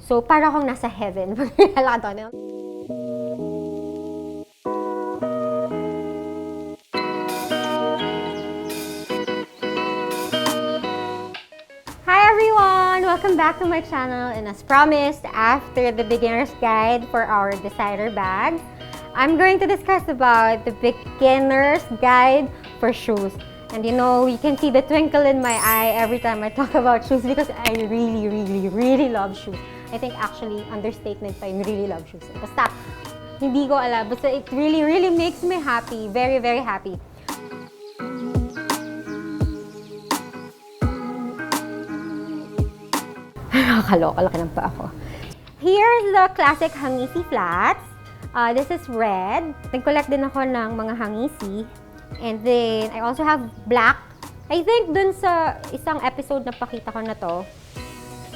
So, para akong nasa heaven. Hi everyone! Welcome back to my channel, and as promised, after the beginner's guide for our designer bags, I'm going to discuss about the beginner's guide for shoes. And you know, you can see the twinkle in my eye every time I talk about shoes because I really love shoes. I think actually, understatement pa yung really love shoes. Basta, hindi ko alam. Basta it really makes me happy. Very happy. Nakakaloka, laki ng pa ako. Here's the classic hangisi flats. This is red. Nag-collect din ako ng mga hangisi. And then, I also have black. I think dun sa isang episode na pakita ko na to,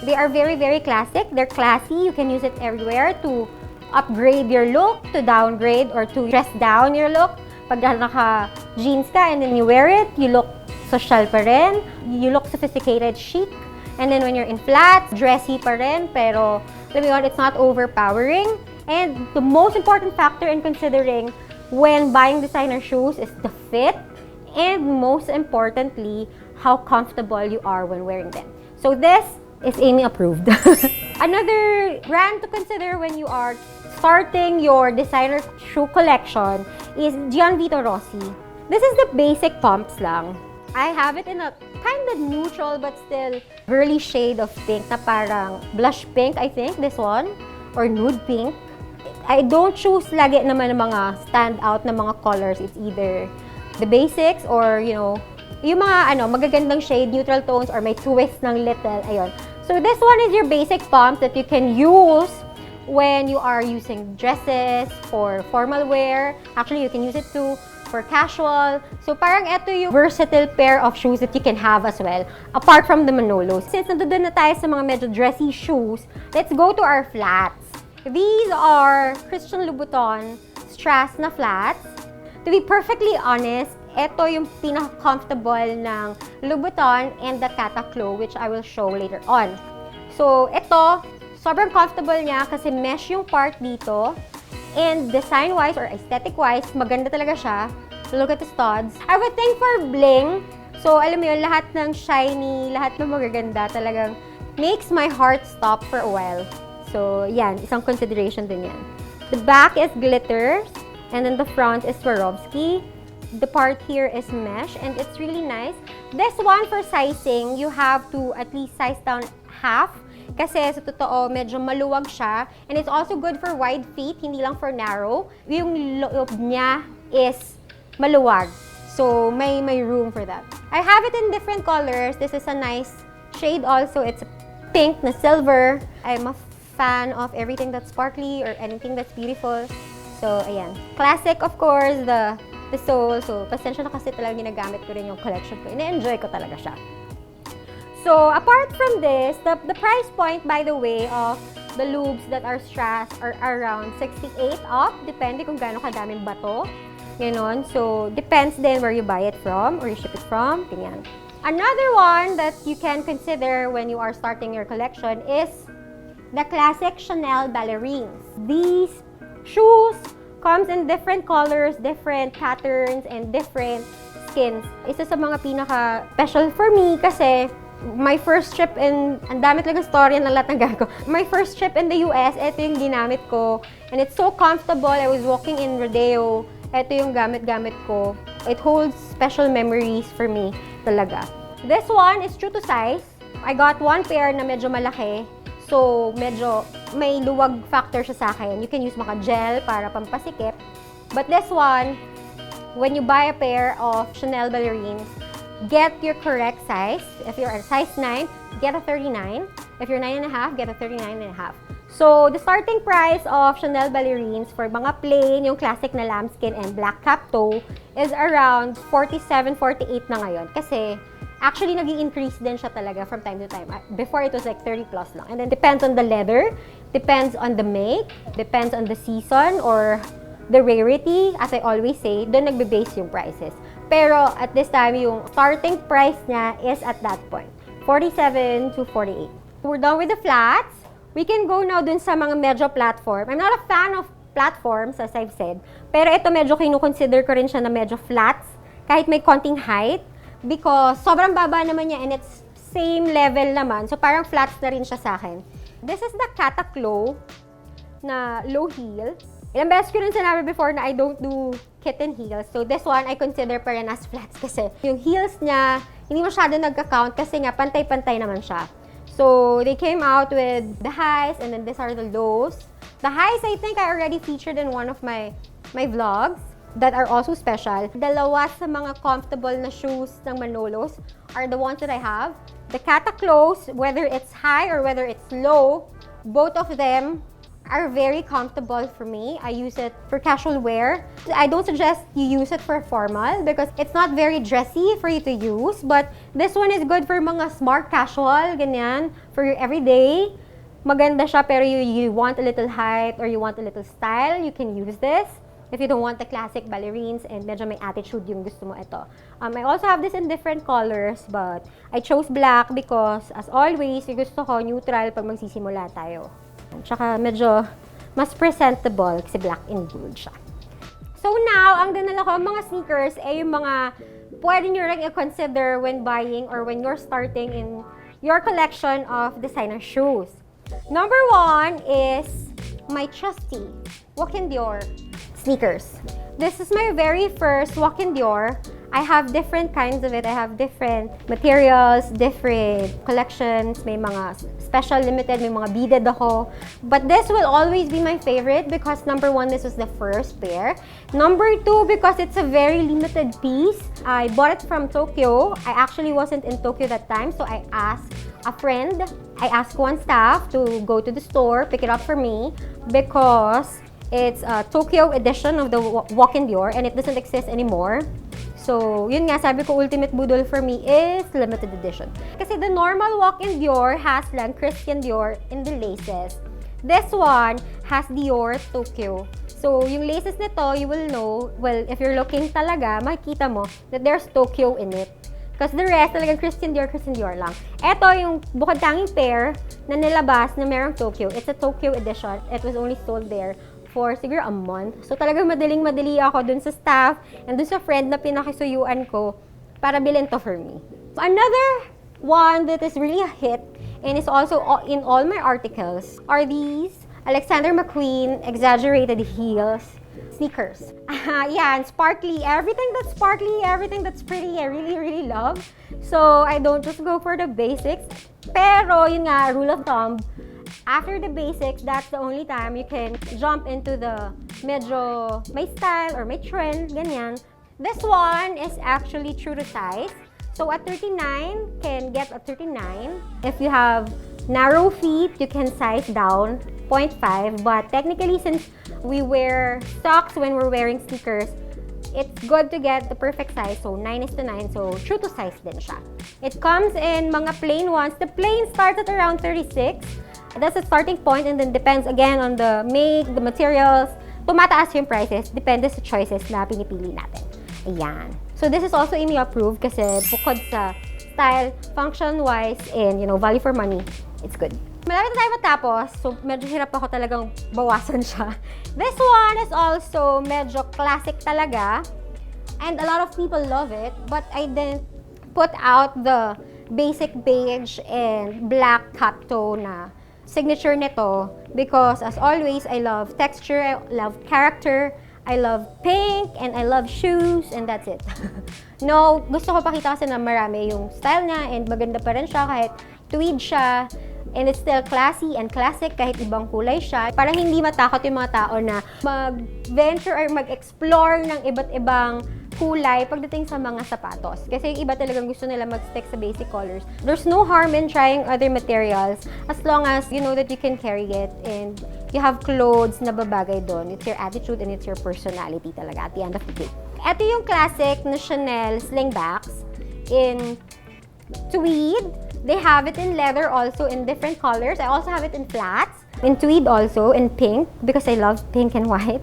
they are very classic. They're classy. You can use it everywhere to upgrade your look, to downgrade, or to dress down your look. Pag naka-jeans ka and then you wear it, you look social pa rin. You look sophisticated, chic. And then when you're in flats, dressy pa rin, pero alam mo yun, it's not overpowering. And the most important factor in considering when buying designer shoes is the fit, and most importantly, how comfortable you are when wearing them. So this is Aimee approved. Another brand to consider when you are starting your designer shoe collection is Gianvito Rossi. This is the basic pumps lang. I have it in a kind of neutral but still girly shade of pink na parang blush pink, I think, this one, or nude pink. I don't choose lagi naman ng mga standout na mga colors. It's either the basics or, you know, yung mga magagandang shade, neutral tones, or may twist ng little, ayun. So this one is your basic pumps that you can use when you are using dresses for formal wear. Actually, you can use it too for casual. So parang ito yung versatile pair of shoes that you can have as well, apart from the Manolos. Since nandun na tayo sa mga medyo dressy shoes, let's go to our flats. These are Christian Louboutin strass na flats. To be perfectly honest, ito yung pinaka-comfortable ng Louboutin and the Cataclo, which I will show later on. So ito, sobrang comfortable niya kasi mesh yung part dito. And design-wise or aesthetic-wise, maganda talaga siya. Look at the studs. I would think for bling. So, alam mo yun, lahat ng shiny, lahat ng magaganda talagang makes my heart stop for a while. So, yan. Isang consideration din yan. The back is glitters. And then the front is Swarovski. The part here is mesh. And it's really nice. This one for sizing, you have to at least size down half. Kasi sa totoo, medyo maluwag siya. And it's also good for wide feet, hindi lang for narrow. Yung loob niya is maluwag. So, may room for that. I have it in different colors. This is a nice shade also. It's pink na silver. I'm a fan of everything that's sparkly or anything that's beautiful. So, ayan. Classic, of course, the sole. So, pasensya na kasi talagang ginagamit ko rin yung collection ko. Ina-enjoy ko talaga siya. So, apart from this, the price point, by the way, of the lubes that are strass are around 68 up. Depende kung gaano kadaming bato. Ganon. So, depends then where you buy it from or you ship it from. Ganyan. Another one that you can consider when you are starting your collection is the classic Chanel ballerines. These shoes comes in different colors, different patterns, and different skins. Isa sa mga pinaka-special for me kasi my first trip in, ang dami talagang story ng lahat ng gagawin ko. My first trip in the US, ito yung ginamit ko. And it's so comfortable. I was walking in Rodeo. Ito yung gamit-gamit ko. It holds special memories for me talaga. This one is true to size. I got one pair na medyo malaki. So, medyo may luwag factor siya sa akin. You can use mga gel para pampasikip. But this one, when you buy a pair of Chanel ballerines, get your correct size. If you're a size 9, get a 39. If you're 9.5, get a 39.5. So, the starting price of Chanel ballerines for mga plain, yung classic na lambskin and black cap toe, is around 47, 48 na ngayon. Kasi, actually, nag-i-increase din siya talaga from time to time. Before, it was like 30 plus lang. And then, depends on the leather, depends on the make, depends on the season, or the rarity. As I always say, doon nagbe-base yung prices. Pero at this time, yung starting price niya is at that point, 47 to 48. We're done with the flats. we can go now dun sa mga medyo platform. I'm not a fan of platforms, as I've said. Pero ito medyo kinukonsider ko rin siya na medyo flats, kahit may konting height. Because sobrang baba naman niya and it's same level naman. So parang flats na rin siya sa akin. This is the Cataclow na low heel. Ilang beses ko rin sinabi before na I don't do kitten heels. So this one, I consider pa rin as flats kasi yung heels niya, hindi masyado nagka-count kasi nga pantay-pantay naman siya. So they came out with the highs and then these are the lows. The highs, I think I already featured in one of my vlogs that are also special. Dalawa sa mga comfortable na shoes ng Manolos are the ones that I have. The Cataclows, whether it's high or whether it's low, both of them are very comfortable for me. I use it for casual wear. I don't suggest you use it for formal because it's not very dressy for you to use. But this one is good for mga smart casual, ganyan, for your everyday. Maganda siya pero you want a little height or you want a little style, you can use this. If you don't want the classic ballerines and medyo may attitude yung gusto mo, ito. I also have this in different colors, but I chose black because, as always, yung gusto ko neutral pag magsisimula tayo. Tsaka medyo mas presentable kasi black and gold siya. So now, ang dinala ko mga sneakers ay yung mga pwede nyo rin i-consider when buying or when you're starting in your collection of designer shoes. Number 1 is my trusty Walk-in Dior sneakers. This is my very first Walk-in Dior. I have different kinds of it. I have different materials, different collections. May mga special limited, may mga beaded ako. But this will always be my favorite because number 1, this was the first pair. Number 2, because it's a very limited piece. I bought it from Tokyo. I actually wasn't in Tokyo that time, so I asked a friend. I asked one staff to go to the store, pick it up for me because it's a Tokyo edition of the Walk-in Dior and it doesn't exist anymore. So, yun nga, sabi ko, ultimate budol for me is limited edition. Kasi the normal Walk-in Dior has lang Christian Dior in the laces. This one has Dior Tokyo. So, yung laces nito, you will know, well, if you're looking talaga, makikita mo that there's Tokyo in it. Because the rest, talagang Christian Dior lang. Ito yung bukod tanging pair na nilabas na merong Tokyo. It's a Tokyo edition. It was only sold there for siguro a month. So talagang madaling-madali ako dun sa staff and dun sa friend na pinakisuyuan ko para bilhin to for me. Another one that is really a hit and is also in all my articles are these Alexander McQueen exaggerated heels sneakers. Yan, sparkly. Everything that's sparkly, everything that's pretty, I really love. So I don't just go for the basics. Pero yun nga, rule of thumb, after the basics, that's the only time you can jump into the medyo may style or may trend, ganyan. This one is actually true to size. So at 39, can get a 39. If you have narrow feet, you can size down 0.5. But technically, since we wear socks when we're wearing sneakers, it's good to get the perfect size. So 9:9, so true to size din siya. It comes in mga plain ones. The plain starts at around 36. That's the starting point and then depends again on the make, the materials. Tumataas yung prices, depende sa choices na pinipili natin. Ayan. So this is also Aimee approved kasi bukod sa style, function-wise, and value for money, it's good. Malapit na tayo matapos, so medyo hirap ako talagang bawasan siya. This one is also medyo classic talaga and a lot of people love it, but I didn't put out the basic beige and black cap toe na signature nito because as always, I love texture, I love character, I love pink, and I love shoes, and that's it. No, gusto ko pakita kasi na marami yung style niya and maganda pa rin siya kahit tweed siya. And it's still classy and classic kahit ibang kulay siya. Para hindi matakot yung mga tao na mag-venture or mag-explore ng iba't ibang kulay pagdating sa mga sapatos. Kasi yung iba talagang gusto nila mag-stick sa basic colors. There's no harm in trying other materials as long as you know that you can carry it and you have clothes na babagay doon. It's your attitude and it's your personality talaga at the end of the day. Ito yung classic na Chanel slingbacks in tweed. They have it in leather also in different colors. I also have it in flats, in tweed also, in pink because I love pink and white.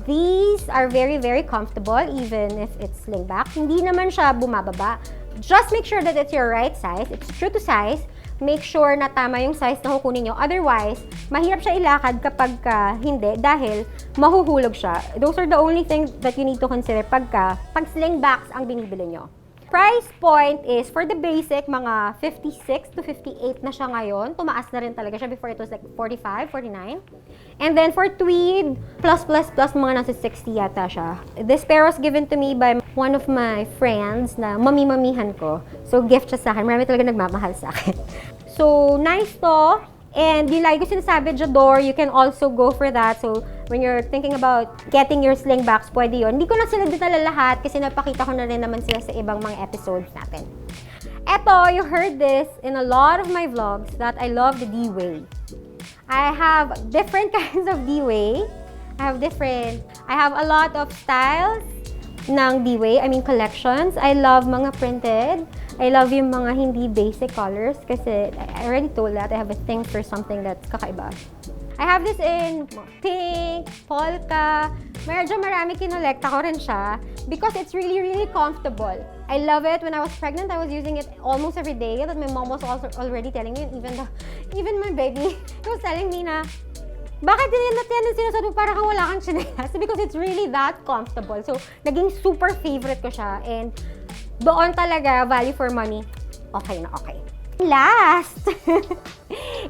These are very, very comfortable even if it's slingback. Hindi naman siya bumababa. Just make sure that it's your right size. It's true to size, make sure na tama yung size na kukunin nyo. Otherwise, mahirap siya ilakad kapag hindi dahil mahuhulog siya. Those are the only things that you need to consider pag slingbacks ang binibili nyo. Price point is, for the basic, mga 56 to 58 na siya ngayon. Tumaas na rin talaga siya. Before it was like 45, 49. And then for tweed, plus, mga nasa 60 yata siya. This pair was given to me by one of my friends na mami-mamihan ko. So, gift siya sa akin. Marami talaga nagmamahal sa akin. So, nice to. And yung lagi ko sinasabi, Dior, you can also go for that. So, when you're thinking about getting your slingbacks, pwede yun. Hindi ko na sila dinala lahat kasi napakita ko na rin naman sila sa ibang mga episodes natin. Eto, you heard this in a lot of my vlogs that I love the Dway. I have different kinds of Dway. I have a lot of styles ng Dway, collections. I love mga printed. I love yung mga hindi basic colors kasi I already told that I have a thing for something that's kakaiba. I have this in pink, polka. Medyo marami kinolekta ko rin siya because it's really, really comfortable. I love it. When I was pregnant, I was using it almost every day. That my mom was also already telling me, even my baby, he was telling me na, bakit yan ang sinusuot mo para kang wala kang chinelas? Because it's really that comfortable. So, naging super favorite ko siya. And doon talaga, value for money, okay na okay. Last!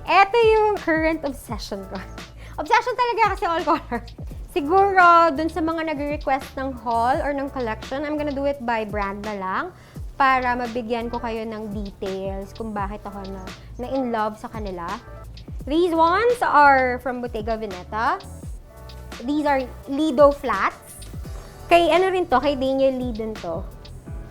Ito yung current obsession ko. Obsession talaga kasi all color. Siguro, dun sa mga nag-request ng haul or ng collection, I'm gonna do it by brand na lang para mabigyan ko kayo ng details kung bakit ako na in love sa kanila. These ones are from Bottega Veneta. These are Lido flats. Kay kay Daniel Lee din to.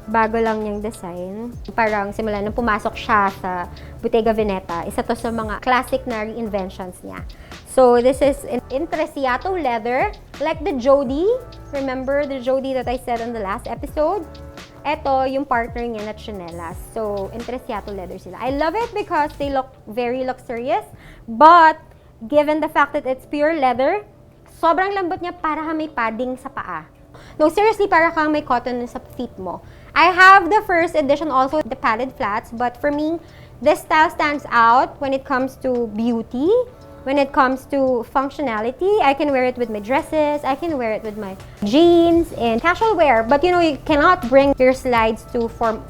Bago lang niyang design. Parang simula nung pumasok siya sa Bottega Veneta, isa to sa mga classic na reinventions niya. So, this is an Intrecciato leather, like the Jody. Remember the Jody that I said on the last episode? Ito, yung partner niya na chinelas. So, Intrecciato leather sila. I love it because they look very luxurious, but given the fact that it's pure leather, sobrang lambot niya para kang may padding sa paa. No, seriously, para kang may cotton sa feet mo. I have the first edition also, the padded flats, but for me, this style stands out when it comes to beauty, when it comes to functionality. I can wear it with my dresses, I can wear it with my jeans and casual wear. But you know, you cannot bring your slides to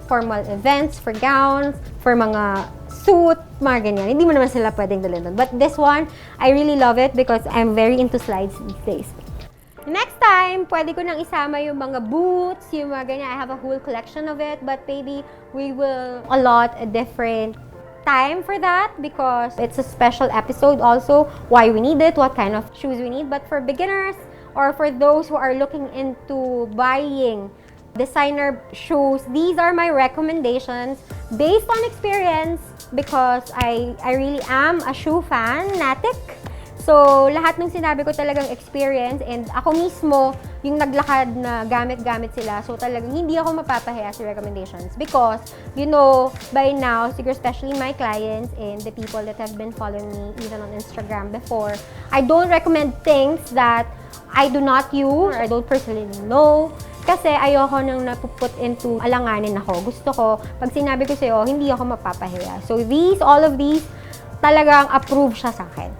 formal events, for gowns, for mga suit, mga ganyan. Hindi mo naman sila pwedeng dalhin doon. But this one, I really love it because I'm very into slides these days. Next time, pwede ko nang isama yung mga boots, yung mga ganyan. I have a whole collection of it, but maybe we will allot a different time for that because it's a special episode also, why we need it, what kind of shoes we need. But for beginners or for those who are looking into buying designer shoes, these are my recommendations based on experience because I really am a shoe fanatic. So, lahat ng sinabi ko talagang experience and ako mismo yung naglakad na gamit-gamit sila. So, talagang hindi ako mapapahiya sa recommendations because, you know, by now, siguro especially my clients and the people that have been following me even on Instagram before, I don't recommend things that I do not use or I don't personally know. Kasi ayoko nang napuput into alanganin ako. Gusto ko, pag sinabi ko sa'yo, hindi ako mapapahiya. So, all of these, talagang approve siya sa akin.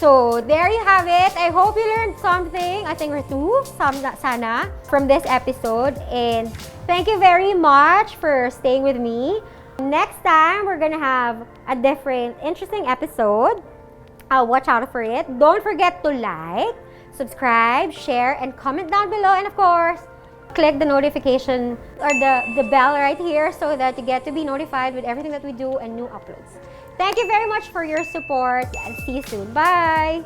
So, there you have it. I hope you learned something, I think or two, sana, from this episode. And thank you very much for staying with me. Next time, we're gonna have a different, interesting episode. Watch out for it. Don't forget to like, subscribe, share, and comment down below. And of course, click the notification or the bell right here so that you get to be notified with everything that we do and new uploads. Thank you very much for your support and see you soon. Bye!